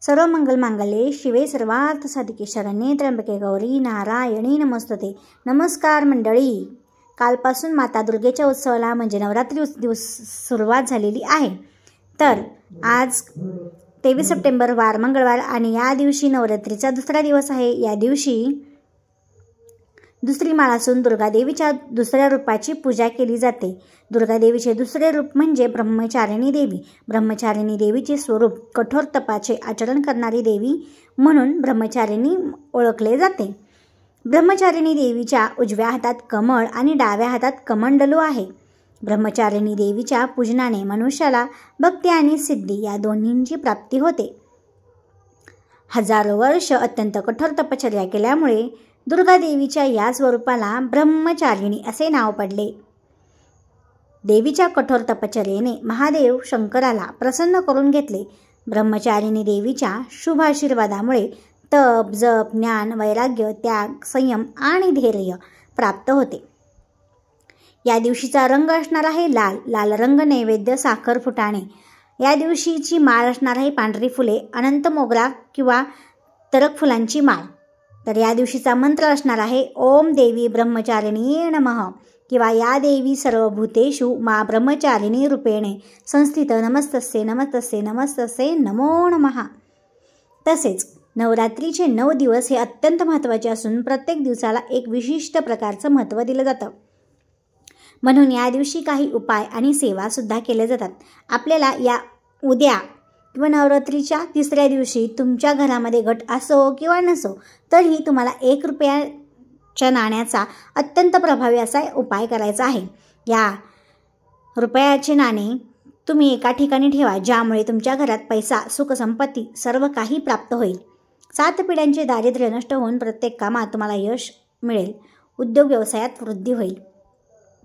सर्व मंगल मांगल्ये शिवे सर्वार्थ साधिके शरण्ये त्र्यंबके गौरी नारायणी नमस्तुते। नमस्कार मंडळी, कालपासून माता दुर्गेच्या उत्सवाला म्हणजे नवरात्री दिवस सुरुवात झालेली आहे। तर आज 23 सप्टेंबर वार मंगळवार आणि या दिवशी नवरात्रीचा दुसरा दिवस आहे। या दिवशी दुसरी माळ असून दुर्गा देवीच्या दुसऱ्या रूपाची पूजा केली जाते। दुर्गा देवीचे दुसरे रूप म्हणजे ब्रह्मचारिणी देवी। ब्रह्मचारिणी देवीचे स्वरूप कठोर तपाचे आचरण करणारी देवी म्हणून ब्रह्मचारिणी ओळखले जाते। ब्रह्मचारिणी देवीच्या उजव्या हातात कमळ आणि डाव्या हातात कमंडलू आहे। ब्रह्मचारिणी देवीच्या पूजनाने मनुष्याला भक्ती आणि सिद्धी या दोन्हींची प्राप्ती होते। हजारो वर्ष अत्यंत कठोर तपश्चर्या केल्यामुळे दुर्गा देवीच्या या स्वरूपाला ब्रह्मचारिणी असे नाव पडले। देवीच्या कठोर तपश्चर्येने महादेव शंकराला प्रसन्न करून घेतले। ब्रह्मचारिणी देवीच्या शुभ आशीर्वादामुळे तप, जप, ज्ञान, वैराग्य, त्याग, संयम आणि धैर्य प्राप्त होते। या दिवशीचा रंग असणार आहे लाल। लाल रंग नैवेद्य साखर फुटाणे। या दिवशीची माळ असणार आहे पांढरी फुले, अनंत मोगरा किंवा तरक फुलांची माळ। तर या दिवशीचा मंत्र असणार आहे ओम देवी ब्रह्मचारिणी नमः किंवा या देवी सर्वभूतेषु मा ब्रह्मचारिणी रूपेणे संस्थित नमस्तस्ये नमस्तस्ये नमस्तस्ये नमो नमः। तसेच नवरात्रीचे 9 दिवस हे अत्यंत महत्त्वाचे असून प्रत्येक दिवसाला एक विशिष्ट प्रकारचं महत्त्व दिलं जातं। म्हणून या दिवशी काही उपाय आणि सेवा सुद्धा केल्या जातात। आपल्याला या उद्या किंवा नवरात्रीच्या तिसऱ्या दिवशी तुमच्या घरामध्ये घट असो किंवा नसो तरीही तुम्हाला 1 रुपयाच्या नाण्याचा अत्यंत प्रभावी असा उपाय करायचा आहे। या रुपयाचे नाणे तुम्ही एका ठिकाणी ठेवा ज्यामुळे तुमच्या घरात पैसा, सुख, संपत्ती सर्व काही प्राप्त होईल। 7 पिढ्यांचे दारिद्र्य नष्ट होऊन प्रत्येक कामात तुम्हाला यश मिळेल। उद्योग व्यवसायात वृद्धी होईल।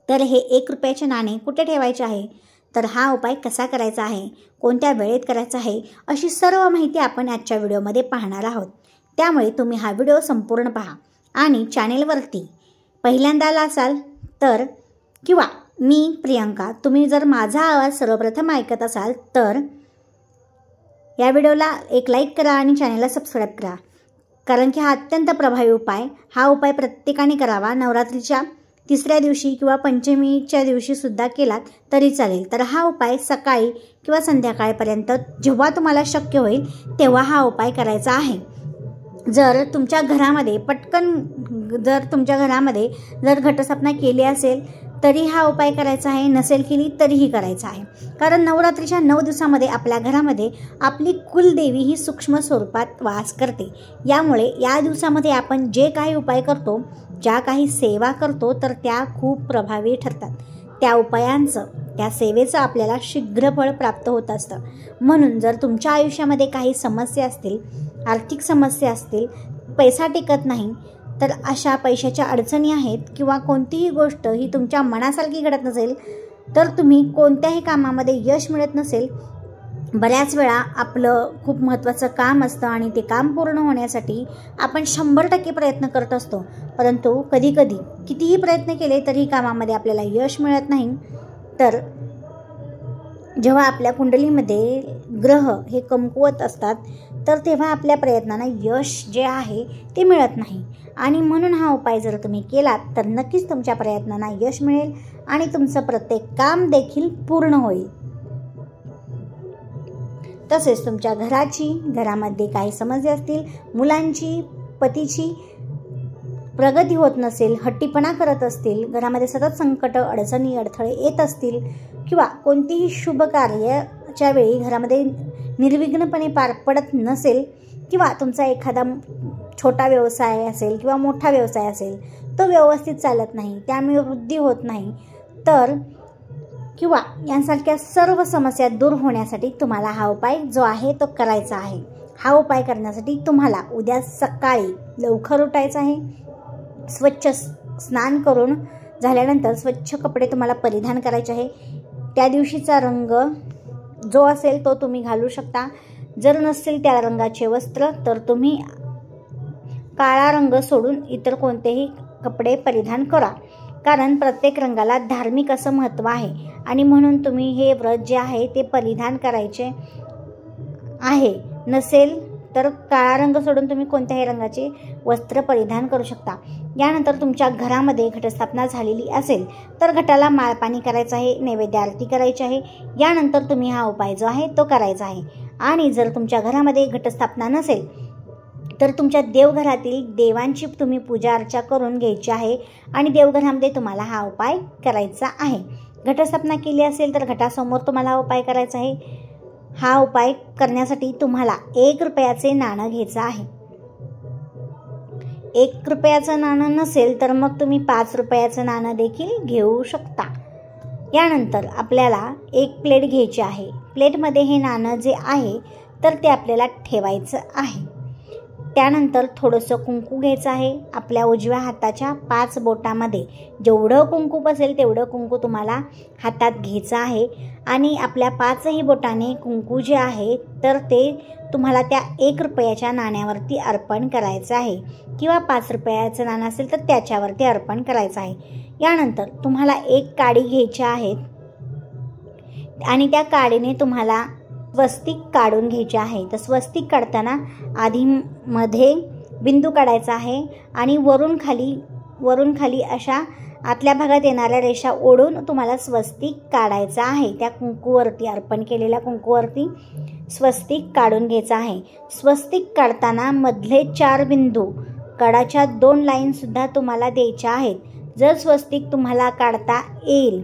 तर हे 1 रुपयाचे नाणे कुठे ठेवायचे आहे, तर हा उपाय कसा करायचा आहे, कोणत्या वेळेत करायचा आहे, अशी सर्व माहिती आपण आजच्या व्हिडिओमध्ये पाहणार आहोत। त्यामुळे तुम्ही हा व्हिडिओ संपूर्ण पहा आणि चॅनेलवरती पहिल्यांदा आला असाल तर किंवा मी प्रियंका तुम्ही जर माझा आवाज सर्वप्रथम ऐकत असाल तर या व्हिडिओला एक लाईक करा आणि चॅनेलला सबस्क्राईब करा, कारण की हा अत्यंत प्रभावी उपाय हा उपाय प्रत्येकाने करावा। नवरात्रीच्या तिसऱ्या दिवशी किंवा पंचमीच्या दिवशी सुद्धा केलात तरी चालेल। तर हा उपाय सकाळी किंवा संध्याकाळपर्यंत जेव्हा तुम्हाला शक्य होईल तेव्हा हा उपाय करायचा आहे। जर तुमच्या घरामध्ये जर घटस्थापना केली असेल तरी हा उपाय करायचा आहे, नसेल केली तरीही करायचा आहे। कारण नवरात्रीच्या 9 दिवसामध्ये आपल्या घरामध्ये आपली कुलदेवी ही सूक्ष्म स्वरूपात वास करते। यामुळे या दिवसामध्ये आपण जे काही उपाय करतो, ज्या काही सेवा करतो तर त्या खूप प्रभावी ठरतात। त्या उपायांचं, त्या सेवेचं आपल्याला शीघ्र फळ प्राप्त होत असतं। म्हणून जर तुमच्या आयुष्यामध्ये काही समस्या असतील, आर्थिक समस्या असतील, पैसा टिकत नाही, तर अशा पैशाच्या अडचणी आहेत किंवा कोणतीही गोष्ट ही तुमच्या मनासारखी घडत नसेल, तर तुम्ही कोणत्याही कामामध्ये यश मिळत नसेल, बऱ्याच वेळा आपलं खूप महत्त्वाचं काम असतं आणि ते काम पूर्ण होण्यासाठी आपण 100% प्रयत्न करत असतो, परंतु कधीकधी कितीही प्रयत्न केले तरी कामामध्ये आपल्याला यश मिळत नाही। तर जेव्हा आपल्या कुंडलीमध्ये ग्रह हे कमकुवत असतात तर तेव्हा आपल्या प्रयत्नांना यश जे आहे ते मिळत नाही आणि म्हणून हा उपाय जर तुम्ही केलात तर नक्कीच तुमच्या प्रयत्नांना यश मिळेल आणि तुमचं प्रत्येक काम देखील पूर्ण होईल। तसेच तुमच्या घरामध्ये काही समस्या असतील, मुलांची, पतीची प्रगती होत नसेल, हट्टीपणा करत असतील, घरामध्ये सतत संकट, अडचणी, अडथळे येत असतील किंवा कोणतीही शुभ कार्याच्या वेळी घरामध्ये निर्विघ्नपणे पार पडत नसेल किंवा तुमचा एखादा छोटा व्यवसाय असेल किंवा मोठा व्यवसाय असेल तो व्यवस्थित चालत नाही, त्यामुळे वृद्धी होत नाही, तर किंवा यांसारख्या सर्व समस्या दूर होण्यासाठी तुम्हाला हा उपाय जो आहे तो करायचा आहे। हा उपाय करण्यासाठी तुम्हाला उद्या सकाळी लवकर उठायचं आहे। स्वच्छ स्नान करून झाल्यानंतर स्वच्छ कपडे तुम्हाला परिधान करायचे आहे। त्या दिवशीचा रंग जो असेल तो तुम्ही घालू शकता। जर नसेल त्या रंगाचे वस्त्र तर तुम्ही काळा रंग सोडून इतर कोणतेही कपडे परिधान करा, कारण प्रत्येक रंगाला धार्मिक असं महत्त्व आहे आणि म्हणून तुम्ही हे व्रत जे आहे ते परिधान करायचे आहे। नसेल तर काळा रंग सोडून तुम्ही कोणत्याही रंगाचे वस्त्र परिधान करू शकता। यानंतर तुमच्या घरामध्ये घटस्थापना झालेली असेल तर घटाला माळपाणी करायचं आहे, नैवेद्य आरती करायची आहे। यानंतर तुम्ही हा उपाय जो आहे तो करायचा आहे। आणि जर तुमच्या घरामध्ये घटस्थापना नसेल तर तुमच्या देवघरातील देवांची तुम्ही पूजा अर्चा करून घ्यायची आहे आणि देवघरामध्ये तुम्हाला हा उपाय करायचा आहे। घटस्थापना केली असेल तर घटासमोर तुम्हाला हा उपाय करायचा आहे। हा उपाय करण्यासाठी तुम्हाला 1 रुपयाचे नाणं घ्यायचं आहे। 1 रुपयाचं नाणं नसेल तर मग तुम्ही 5 रुपयाचं नाणं देखील घेऊ शकता। यानंतर आपल्याला एक प्लेट घ्यायची आहे। प्लेटमध्ये हे नाणं जे आहे तर ते आपल्याला ठेवायचं आहे। त्यानंतर थोडंसं कुंकू घ्यायचं आहे। आपल्या उजव्या हाताच्या 5 बोटामध्ये जेवढं कुंकू बसेल तेवढं कुंकू तुम्हाला हातात घ्यायचं आहे आणि आपल्या 5ही बोटाने कुंकू जे आहे तर ते तुम्हाला त्या 1 रुपयाच्या नाण्यावरती अर्पण करायचं आहे किंवा 5 रुपयाचं नाणं असेल तर त्याच्यावरती अर्पण करायचं आहे। यानंतर तुम्हाला एक काडी घ्यायची आहे आणि त्या काडीने तुम्हाला स्वस्तिक काढून घ्यायचे आहे। तर स्वस्तिक काढताना आधी मध्ये बिंदू काढायचा आहे आणि वरून खाली अशा आतल्या भागात येणाऱ्या रेषा ओढून तुम्हाला स्वस्तिक काढायचा आहे। त्या कुंकूवरती अर्पण केलेल्या कुंकूवरती स्वस्तिक काढून घ्यायचा आहे। स्वस्तिक काढताना मधले 4 बिंदू कडाच्या 2 लाईन सुद्धा तुम्हाला द्यायच्या आहेत। जर स्वस्तिक तुम्हाला काढता येईल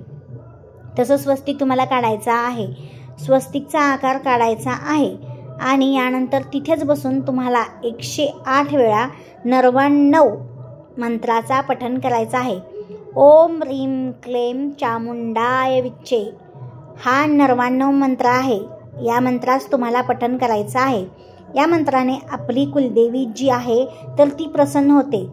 तसं स्वस्तिक तुम्हाला काढायचा आहे। स्वस्तिकचा आकार काढायचा आहे आणि यानंतर तिथेच बसून तुम्हाला 108 वेळा 99 मंत्राचा पठण करायचा आहे। ओम ह्रीं क्लीं चामुंडाय विच्चे हा 99 मंत्र आहे। या मंत्रास तुम्हाला पठण करायचं आहे। या मंत्राने आपली कुलदेवी जी आहे तर ती प्रसन्न होते।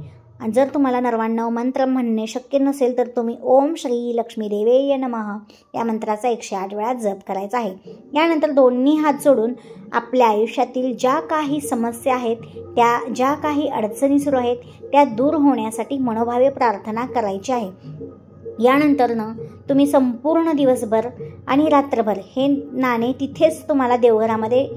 जर तुम्हाला 99 मंत्र म्हणणे शक्य नसेल तर तुम्ही ओम श्री लक्ष्मी देवेय नमः या मंत्राचा 108 वेळा जप करायचा आहे। यानंतर दोन्ही हात जोडून आपल्या आयुष्यातील ज्या काही समस्या आहेत, त्या ज्या काही अडचणी सुरू आहेत त्या दूर होण्यासाठी मनोभावे प्रार्थना करायची आहे। यानंतर तुम्ही संपूर्ण दिवसभर आणि रात्रभर हे नाणे तिथेच तुम्हाला देवघरामध्ये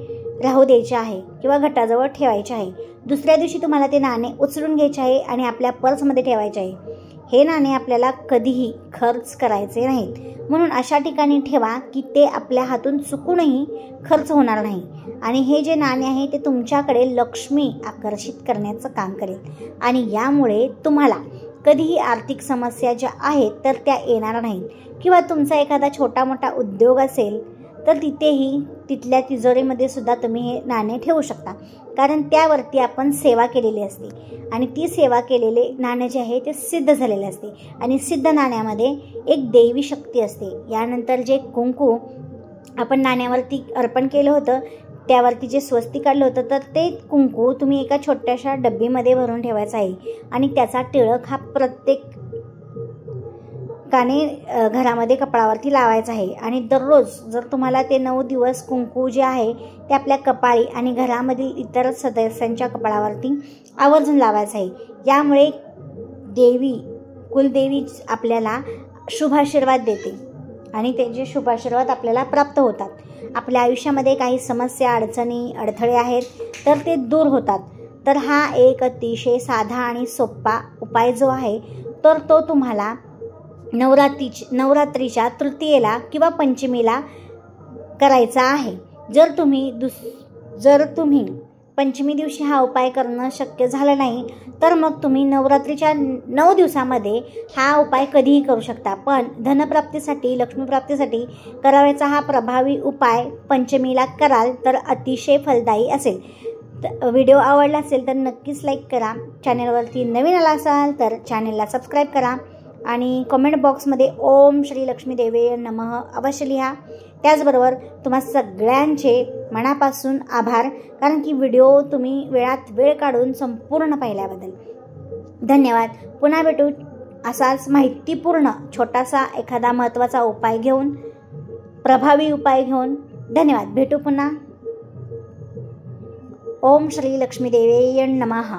राहू द्यायचे आहे किंवा घटाजवळ ठेवायचे आहे। दुसऱ्या दिवशी तुम्हाला ते नाणे उचलून घ्यायचे आहे आणि आपल्या पर्समध्ये ठेवायचे आहे। हे नाणे आपल्याला कधीही खर्च करायचे नाहीत, म्हणून अशा ठिकाणी ठेवा की ते आपल्या हातून चुकूनही खर्च होणार नाही आणि हे जे नाणे आहे ते तुमच्याकडे लक्ष्मी आकर्षित करण्याचं काम करेल आणि यामुळे तुम्हाला कधीही आर्थिक समस्या ज्या आहेत तर त्या येणार नाहीत। किंवा तुमचा एखादा छोटा मोठा उद्योग असेल तर तिथेही तिथल्या तिजोरीमध्ये सुद्धा तुम्ही हे नाणे ठेवू शकता, कारण त्यावरती आपण सेवा केलेली असते आणि ती सेवा केलेले नाणे जे आहे ते सिद्ध झालेले असते आणि सिद्ध नाण्यामध्ये एक देवी शक्ती असते। यानंतर जे कुंकू आपण नाण्यावरती अर्पण केलं होतं त्यावरती जे स्वस्तिक काढलं होतं तर ते कुंकू तुम्ही एका छोट्याशा डब्बीमध्ये भरून ठेवायचं आहे आणि त्याचा टिळक हा प्रत्येक घरामध्ये कपाळावरती लावायचं आहे आणि दररोज जर तुम्हाला ते 9 दिवस कुंकू जे आहे ते आपल्या कपाळी आणि घरामधील इतर सदस्यांच्या कपाळावरती आवर्जून लावायचं आहे। यामुळे देवी कुलदेवी आपल्याला शुभाशीर्वाद देते आणि त्यांचे शुभाशीर्वाद आपल्याला प्राप्त होतात। आपल्या आयुष्यामध्ये काही समस्या अडचणी अडथळे आहेत तर ते दूर होतात। तर हा एक अतिशय साधा आणि सोपा उपाय जो आहे तर तो तुम्हाला नवरात्रीच्या तृतीयेला किंवा पंचमीला करायचा आहे। जर तुम्ही पंचमी दिवशी हा उपाय करणं शक्य झालं नाही तर मग तुम्ही नवरात्रीच्या 9 दिवसामध्ये हा उपाय कधीही करू शकता, पण धनप्राप्तीसाठी लक्ष्मीप्राप्तीसाठी करावयाचा हा प्रभावी उपाय पंचमीला कराल तर अतिशय फलदायी असेल। व्हिडिओ आवडला असेल तर नक्कीच लाईक करा। चॅनलवरती नवीन आला असाल तर चॅनलला सबस्क्राईब करा आणि कमेंट बॉक्समध्ये ओम श्री लक्ष्मी देवे नमः अवश्य लिहा। त्याचबरोबर तुम्हा सगळ्यांचे मनापासून आभार, कारण की व्हिडिओ तुम्ही वेळात वेळ काढून संपूर्ण पाहिल्याबद्दल धन्यवाद। पुन्हा भेटू असाच माहितीपूर्ण छोटासा एखादा महत्त्वाचा उपाय घेऊन, प्रभावी उपाय घेऊन। धन्यवाद, भेटू पुन्हा। ओम श्री लक्ष्मी देवे नमः।